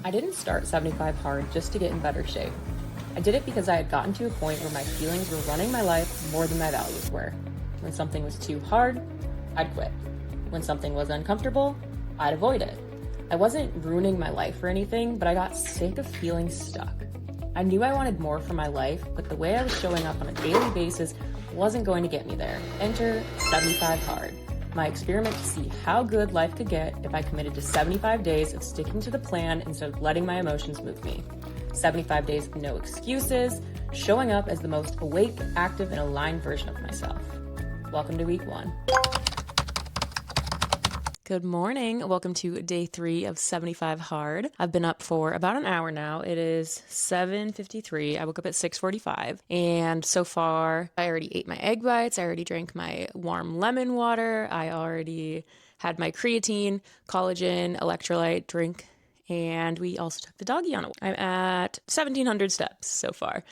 I didn't start 75 hard just to get in better shape. I did it because I had gotten to a point where my feelings were running my life more than my values were. When something was too hard, I'd quit. When something was uncomfortable, I'd avoid it. I wasn't ruining my life or anything, but I got sick of feeling stuck. I knew I wanted more for my life, but the way I was showing up on a daily basis wasn't going to get me there. Enter 75 hard. My experiment to see how good life could get if I committed to 75 days of sticking to the plan instead of letting my emotions move me. 75 days of no excuses, showing up as the most awake, active, and aligned version of myself. Welcome to week 1. Good morning. Welcome to day 3 of 75 hard. I've been up for about an hour now. It is 7:53. I woke up at 6:45. And so far, I already ate my egg whites. I already drank my warm lemon water. I already had my creatine, collagen, electrolyte drink. And we also took the doggy on a walk. I'm at 1,700 steps so far.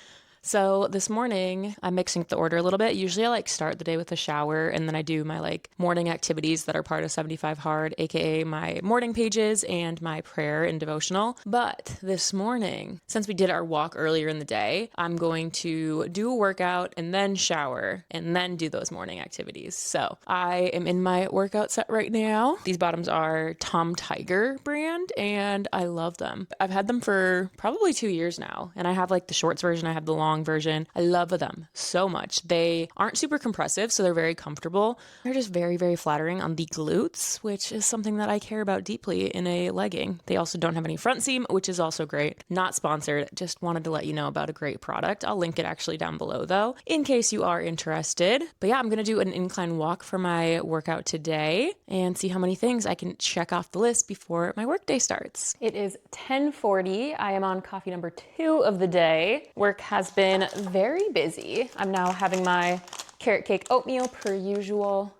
So this morning, I'm mixing up the order a little bit. Usually I start the day with a shower and then I do my morning activities that are part of 75 hard, aka my morning pages and my prayer and devotional. But this morning, since we did our walk earlier in the day, I'm going to do a workout and then shower and then do those morning activities. So I am in my workout set right now. These bottoms are Tom Tiger brand and I love them. I've had them for probably 2 years now and I have the shorts version, I have the long version. I love them so much. They aren't super compressive, so they're very comfortable. They're just very, very flattering on the glutes, which is something that I care about deeply in a legging. They also don't have any front seam, which is also great. Not sponsored, just wanted to let you know about a great product. I'll link it actually down below though, in case you are interested. But yeah, I'm gonna do an incline walk for my workout today and see how many things I can check off the list before my workday starts. It is 10:40. I am on coffee number 2 of the day. Work has been very busy. I'm now having my carrot cake oatmeal per usual.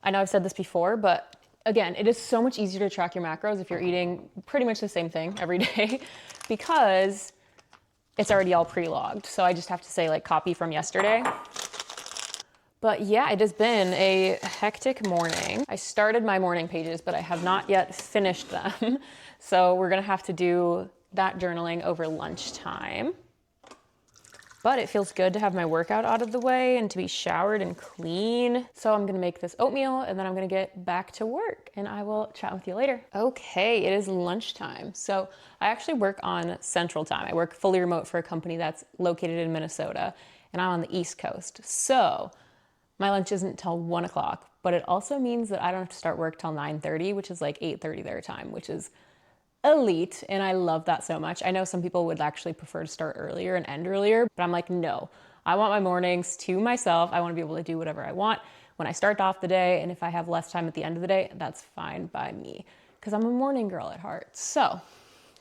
I know I've said this before, but again, it is so much easier to track your macros if you're eating pretty much the same thing every day because it's already all pre-logged. So I just have to say copy from yesterday. But yeah, it has been a hectic morning. I started my morning pages, but I have not yet finished them. So we're gonna have to do that journaling over lunchtime. But it feels good to have my workout out of the way and to be showered and clean. So I'm gonna make this oatmeal and then I'm gonna get back to work and I will chat with you later. Okay, it is lunchtime. So I actually work on Central Time. I work fully remote for a company that's located in Minnesota and I'm on the East Coast. So my lunch isn't till 1 o'clock, but it also means that I don't have to start work till 9:30, which is 8:30 their time, which is elite, and I love that so much. I know some people would actually prefer to start earlier and end earlier, but I'm no. I want my mornings to myself. I want to be able to do whatever I want when I start off the day, and if I have less time at the end of the day, that's fine by me, because I'm a morning girl at heart. So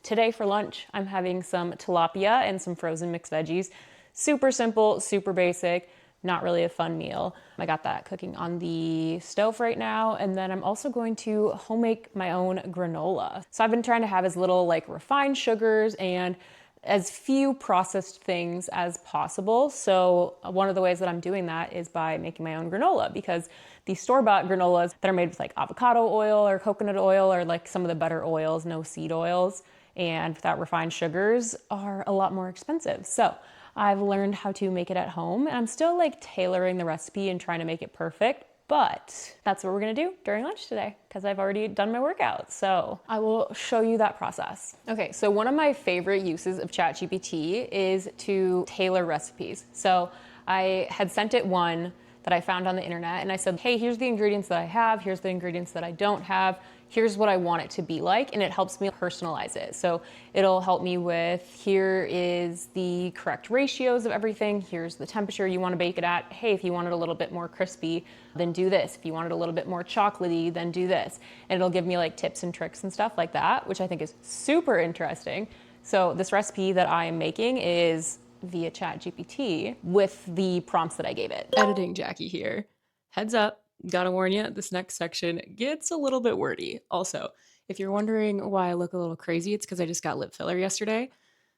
today for lunch, I'm having some tilapia and some frozen mixed veggies. Super simple, super basic. Not really a fun meal. I got that cooking on the stove right now. And then I'm also going to home make my own granola. So I've been trying to have as little refined sugars and as few processed things as possible. So one of the ways that I'm doing that is by making my own granola, because these store-bought granolas that are made with avocado oil or coconut oil or some of the better oils, no seed oils, and without refined sugars are a lot more expensive. So I've learned how to make it at home and I'm still tailoring the recipe and trying to make it perfect, but that's what we're gonna do during lunch today because I've already done my workout. So I will show you that process. Okay, so one of my favorite uses of ChatGPT is to tailor recipes. So I had sent it one that I found on the internet and I said, hey, here's the ingredients that I have, here's the ingredients that I don't have, here's what I want it to be like, and it helps me personalize it. So it'll help me with, here is the correct ratios of everything, here's the temperature you want to bake it at. Hey, if you want it a little bit more crispy, then do this. If you want it a little bit more chocolatey, then do this. And it'll give me tips and tricks and stuff like that, which I think is super interesting. So this recipe that I am making is via ChatGPT with the prompts that I gave it. Editing Jackie here. Heads up. Gotta warn you, this next section gets a little bit wordy. Also, if you're wondering why I look a little crazy, it's because I just got lip filler yesterday.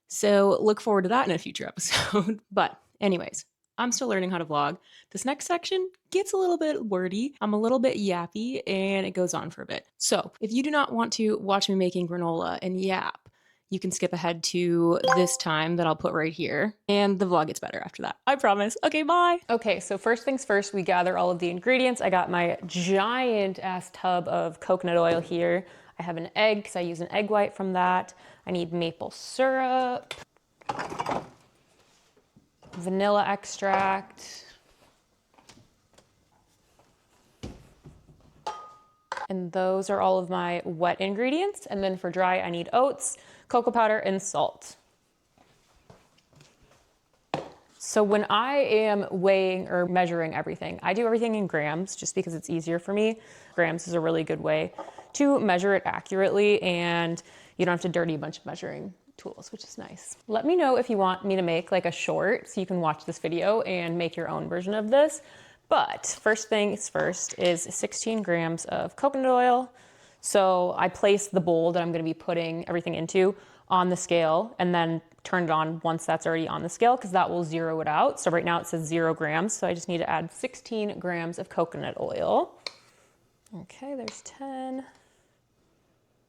So look forward to that in a future episode. But anyways, I'm still learning how to vlog. This next section gets a little bit wordy. I'm a little bit yappy and it goes on for a bit. So if you do not want to watch me making granola and yap, you can skip ahead to this time that I'll put right here. And the vlog gets better after that. I promise. Okay, bye. Okay, so first things first, we gather all of the ingredients. I got my giant ass tub of coconut oil here. I have an egg because I use an egg white from that. I need maple syrup, vanilla extract, and those are all of my wet ingredients. And then for dry, I need oats, cocoa powder, and salt. So when I am weighing or measuring everything, I do everything in grams just because it's easier for me. Grams is a really good way to measure it accurately, and you don't have to dirty a bunch of measuring tools, which is nice. Let me know if you want me to make like a short so you can watch this video and make your own version of this. But first things first is 16 grams of coconut oil. So I place the bowl that I'm gonna be putting everything into on the scale and then turn it on once that's already on the scale because that will zero it out. So right now it says 0 grams. So I just need to add 16 grams of coconut oil. Okay, there's 10.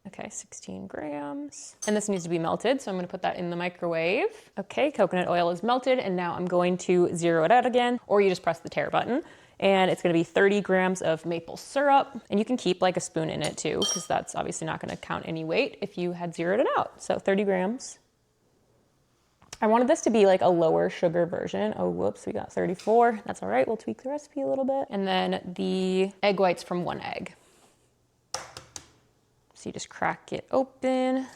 Okay, 16 grams. And this needs to be melted, so I'm gonna put that in the microwave. Okay, coconut oil is melted, and now I'm going to zero it out again, or you just press the tare button. And it's gonna be 30 grams of maple syrup, and you can keep like a spoon in it too, because that's obviously not gonna count any weight if you had zeroed it out. So 30 grams. I wanted this to be like a lower sugar version. Oh, whoops, we got 34. That's all right, we'll tweak the recipe a little bit. And then the egg whites from 1 egg. So you just crack it open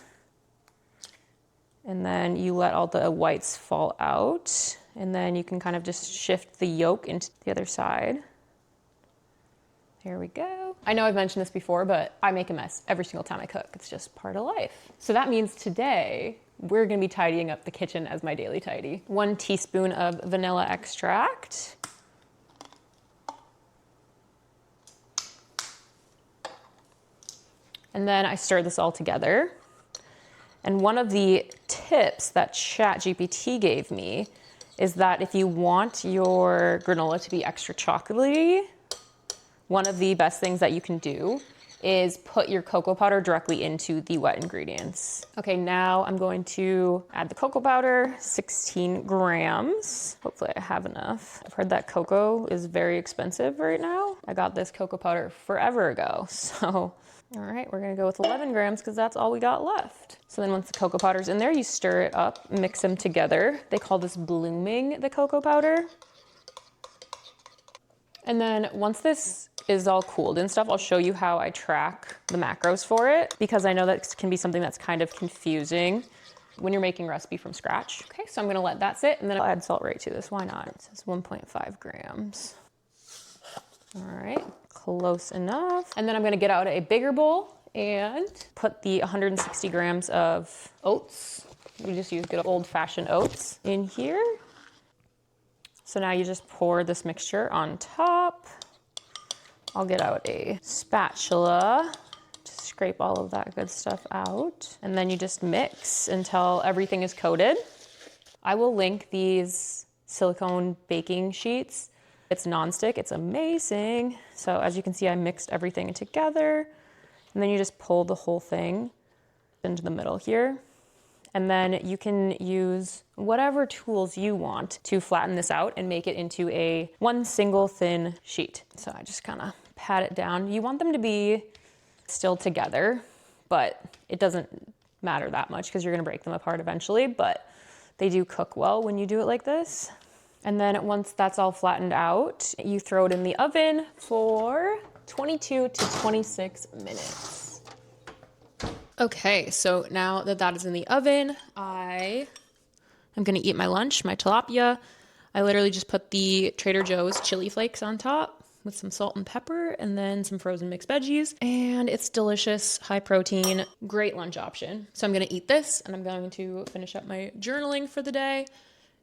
and then you let all the whites fall out, and then you can kind of just shift the yolk into the other side. There we go. I know I've mentioned this before, but I make a mess every single time I cook. It's just part of life. So that means today we're gonna be tidying up the kitchen as my daily tidy. 1 teaspoon of vanilla extract. And then I stir this all together. And one of the tips that ChatGPT gave me is that if you want your granola to be extra chocolatey, one of the best things that you can do is put your cocoa powder directly into the wet ingredients. Okay, now I'm going to add the cocoa powder, 16 grams. Hopefully I have enough. I've heard that cocoa is very expensive right now. I got this cocoa powder forever ago, so. All right, we're gonna go with 11 grams because that's all we got left. So then once the cocoa powder's in there, you stir it up, mix them together. They call this blooming the cocoa powder. And then once this is all cooled and stuff, I'll show you how I track the macros for it, because I know that can be something that's kind of confusing when you're making a recipe from scratch. Okay, so I'm gonna let that sit and then I'll add salt right to this. Why not? It says 1.5 grams. All right, close enough. And then I'm gonna get out a bigger bowl and put the 160 grams of oats. We just use good old-fashioned oats in here. So now you just pour this mixture on top. I'll get out a spatula to scrape all of that good stuff out. And then you just mix until everything is coated. I will link these silicone baking sheets. It's nonstick, it's amazing. So as you can see, I mixed everything together, and then you just pull the whole thing into the middle here. And then you can use whatever tools you want to flatten this out and make it into one single thin sheet. So I just kind of pat it down. You want them to be still together, but it doesn't matter that much because you're gonna break them apart eventually, but they do cook well when you do it like this. And then once that's all flattened out, you throw it in the oven for 22 to 26 minutes. Okay, so now that that is in the oven, I am gonna eat my lunch, my tilapia. I literally just put the Trader Joe's chili flakes on top with some salt and pepper and then some frozen mixed veggies. And it's delicious, high protein, great lunch option. So I'm gonna eat this and I'm going to finish up my journaling for the day.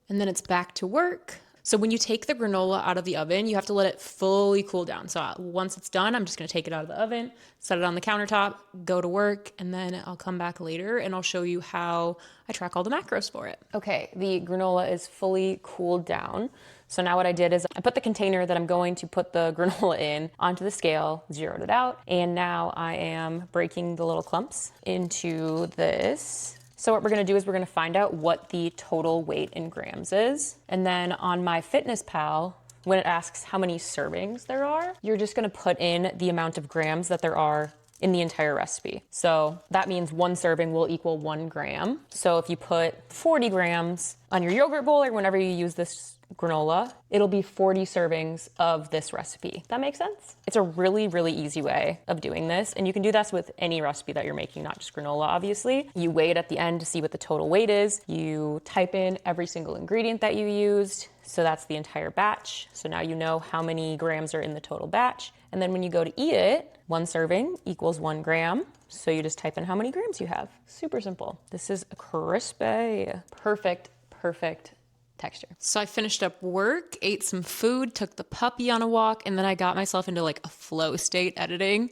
And then it's back to work. So when you take the granola out of the oven, you have to let it fully cool down. So once it's done, I'm just gonna take it out of the oven, set it on the countertop, go to work, and then I'll come back later and I'll show you how I track all the macros for it. Okay, the granola is fully cooled down. So now what I did is I put the container that I'm going to put the granola in onto the scale, zeroed it out, and now I am breaking the little clumps into this So what we're gonna do is we're gonna find out what the total weight in grams is. And then on MyFitnessPal, when it asks how many servings there are, you're just gonna put in the amount of grams that there are in the entire recipe. So that means one serving will equal 1 gram. So if you put 40 grams on your yogurt bowl or whenever you use this granola, it'll be 40 servings of this recipe. That makes sense? It's a really, really easy way of doing this. And you can do this with any recipe that you're making, not just granola, obviously. You weigh it at the end to see what the total weight is. You type in every single ingredient that you used. So that's the entire batch. So now you know how many grams are in the total batch. And then when you go to eat it, 1 serving equals 1 gram. So you just type in how many grams you have. Super simple. This is crispy. Perfect, perfect texture. So I finished up work, ate some food, took the puppy on a walk, and then I got myself into like a flow state editing.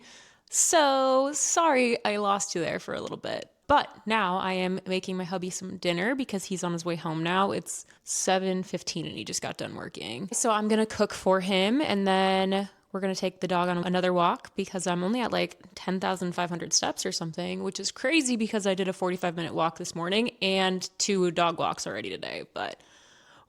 So sorry I lost you there for a little bit. But now I am making my hubby some dinner because he's on his way home now. It's 7:15 and he just got done working. So I'm gonna cook for him, and then we're gonna take the dog on another walk because I'm only at like 10,500 steps or something, which is crazy because I did a 45-minute walk this morning and 2 dog walks already today, but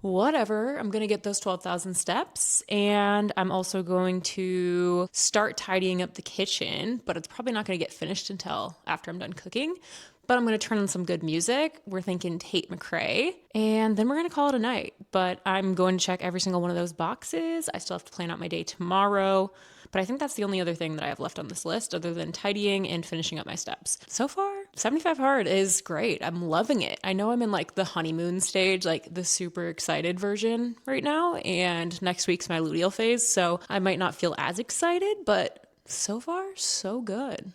whatever. I'm gonna get those 12,000 steps, and I'm also going to start tidying up the kitchen, but it's probably not gonna get finished until after I'm done cooking. But I'm gonna turn on some good music. We're thinking Tate McRae, and then we're gonna call it a night. But I'm going to check every single one of those boxes. I still have to plan out my day tomorrow, but I think that's the only other thing that I have left on this list other than tidying and finishing up my steps. So far, 75 hard is great. I'm loving it. I know I'm in like the honeymoon stage, like the super excited version right now, and next week's my luteal phase, so I might not feel as excited, but so far, so good.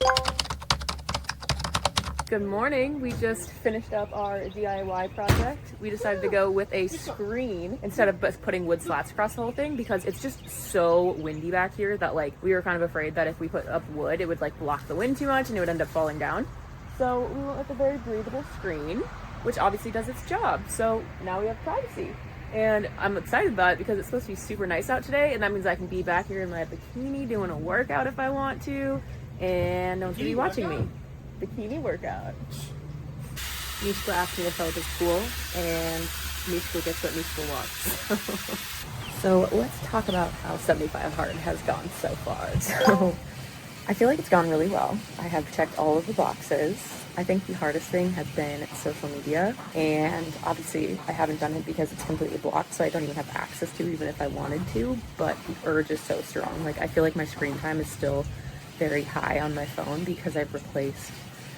Good morning. We just finished up our DIY project. We decided to go with a screen instead of just putting wood slats across the whole thing because it's just so windy back here that like we were kind of afraid that if we put up wood, it would like block the wind too much and it would end up falling down. So we went with a very breathable screen, which obviously does its job. So now we have privacy. And I'm excited about it because it's supposed to be super nice out today, and that means I can be back here in my bikini doing a workout if I want to, and no one's gonna be watching me. Bikini workout. Mishka asked me if I was cool, and Mishka gets what Mishka wants. So let's talk about how 75 hard has gone so far. So I feel like it's gone really well. I have checked all of the boxes. I think the hardest thing has been social media, and obviously I haven't done it because it's completely blocked, so I don't even have access to it even if I wanted to, but the urge is so strong. Like I feel like my screen time is still very high on my phone because I've replaced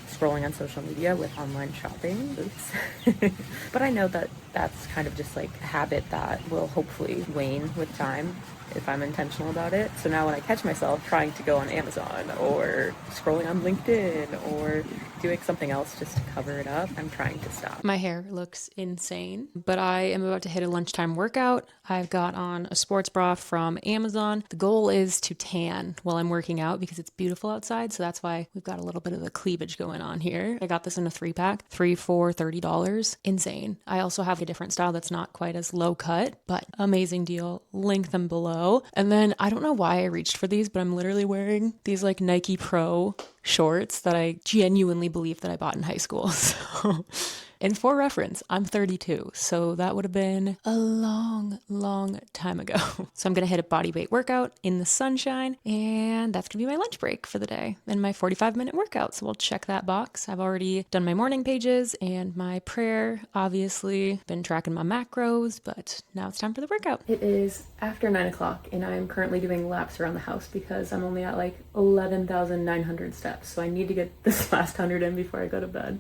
scrolling on social media with online shopping. Oops. But I know that that's kind of just like a habit that will hopefully wane with time if I'm intentional about it. So now when I catch myself trying to go on Amazon or scrolling on LinkedIn or doing something else just to cover it up, I'm trying to stop. My hair looks insane, but I am about to hit a lunchtime workout. I've got on a sports bra from Amazon. The goal is to tan while I'm working out because it's beautiful outside, so that's why we've got a little bit of a cleavage going on here. I got this in a 3-pack, 3 for $30. Insane. I also have a different style that's not quite as low cut, but amazing deal. Link them below. And then I don't know why I reached for these, but I'm literally wearing these like Nike Pro shorts that I genuinely believe that I bought in high school. So, and for reference, I'm 32, so that would have been a long, long time ago. So I'm gonna hit a body weight workout in the sunshine, and that's gonna be my lunch break for the day and my 45-minute workout. So we'll check that box. I've already done my morning pages and my prayer, obviously. Been tracking my macros, but now it's time for the workout. It is after 9 o'clock, and I am currently doing laps around the house because I'm only at like 11,900 steps. So I need to get this last 100 in before I go to bed.